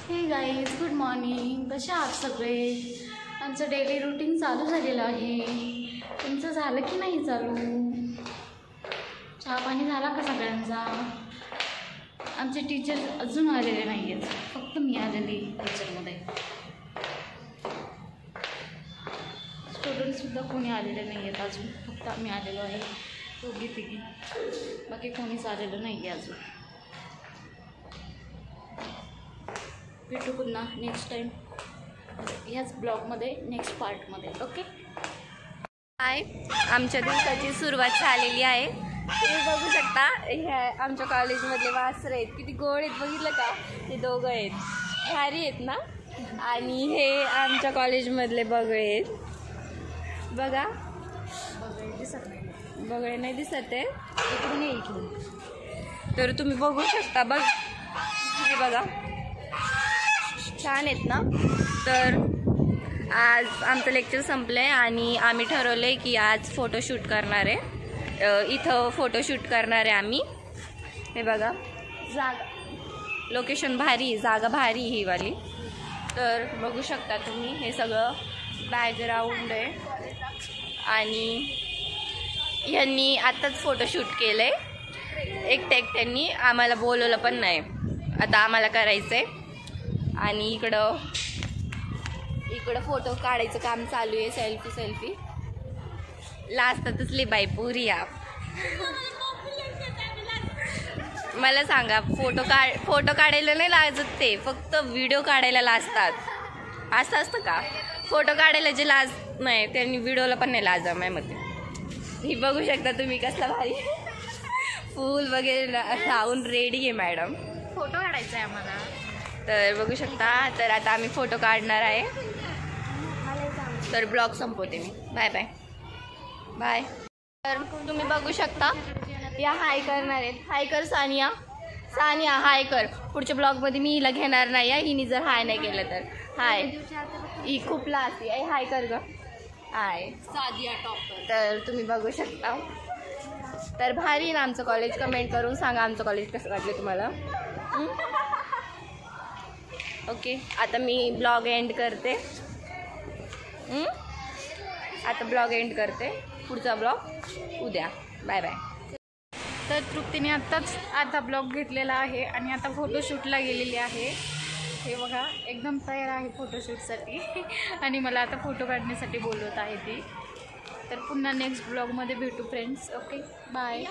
हे guys, good morning. कसे आहात सगळे? आमचं डेली रुटीन चालू झालेलं आहे. तुमचं झालं की नाही चालू? चहा पाणी झाला का सगळ्यांचा? आमचे टीचर अजून आलेले नाही आहेत, फक्त मी आलेली टीचरमध्ये. स्टुडंटसुद्धा कोणी आलेले नाही आहेत अजून, फक्त आम्ही आलेलो आहे दोघी तिघी, बाकी कोणीच आलेलं नाही आहे अजून. भेटू पुन्हा नेक्स्ट टाईम ह्याच ब्लॉगमध्ये, नेक्स्ट पार्टमध्ये. ओके. हाय, आमच्या दिवसाची सुरुवात झालेली आहे. तुम्ही बघू शकता, ह्या आमच्या कॉलेजमधले वासरे आहेत, किती गोड आहेत बघितलं का? ते दोघं आहेत, भारी आहेत ना. आणि हे आमच्या कॉलेजमधले बगळे आहेत बघा. बगळे नाही दिसत आहे, इकडून ये इकडून. तर तुम्ही बघू शकता, बघ हे बघा, छान आहेत ना. तर आज आमचं लेक्चर संपलं आहे आणि आम्ही ठरवलं आहे की आज फोटोशूट करणार आहे. इथं फोटोशूट करणार आहे आम्ही. हे बघा, जागा, लोकेशन भारी, जागा भारी ही वाली. तर बघू शकता तुम्ही, हे सगळं बॅकग्राऊंड आहे. आणि यांनी आत्ताच फोटोशूट केलं आहे एकट्याने, आम्हाला बोलवलं पण नाही. आता आम्हाला करायचं आहे. आणि इकडं फोटो काढायचं काम चालू आहे. सेल्फी लाजतातच लई बाई पुरी या. मला सांगा, फोटो काढायला नाही लाजत ते, फक्त व्हिडिओ काढायला लाजतात. असं असतं का? फोटो काढायला जे लाज नाही त्यांनी व्हिडिओला पण नाही लाजा माझ्यामध्ये. ही बघू शकता तुम्ही, कसला भारी फूल वगैरे लावून रेडी आहे मॅडम. फोटो काढायचा आहे आम्हाला. तर बघू शकता. तर आता आम्ही फोटो काढणार आहे. तर ब्लॉग संपवते मी. Bye bye bye. तर तुम्ही बघू शकता, या हाय करणार आहेत. हाय कर सानिया, हाय कर. पुढच्या ब्लॉगमध्ये मी हिला घेणार नाही आहे, हिने जर हाय नाही केलं तर. हाय, ही खूप लाजती आहे. हाय कर ग, हाय सादिया टॉपर. तर तुम्ही बघू शकता. तर भारी ना आमचं कॉलेज. कमेंट करून सांगा आमचं कॉलेज कसं वाटलं तुम्हाला. ओके, आता मी ब्लॉग एंड करते. पुढचा ब्लॉग उद्या. Bye bye. तर तृप्तीने आत्ताच आता ब्लॉग घेतलेला आहे आणि आता फोटोशूटला गेलेली आहे. हे बघा, एकदम तयार आहे फोटोशूटसाठी आणि मला आता फोटो काढण्यासाठी बोलवत आहे ती. तर पुन्हा नेक्स्ट ब्लॉगमध्ये भेटू फ्रेंड्स. Okay, bye.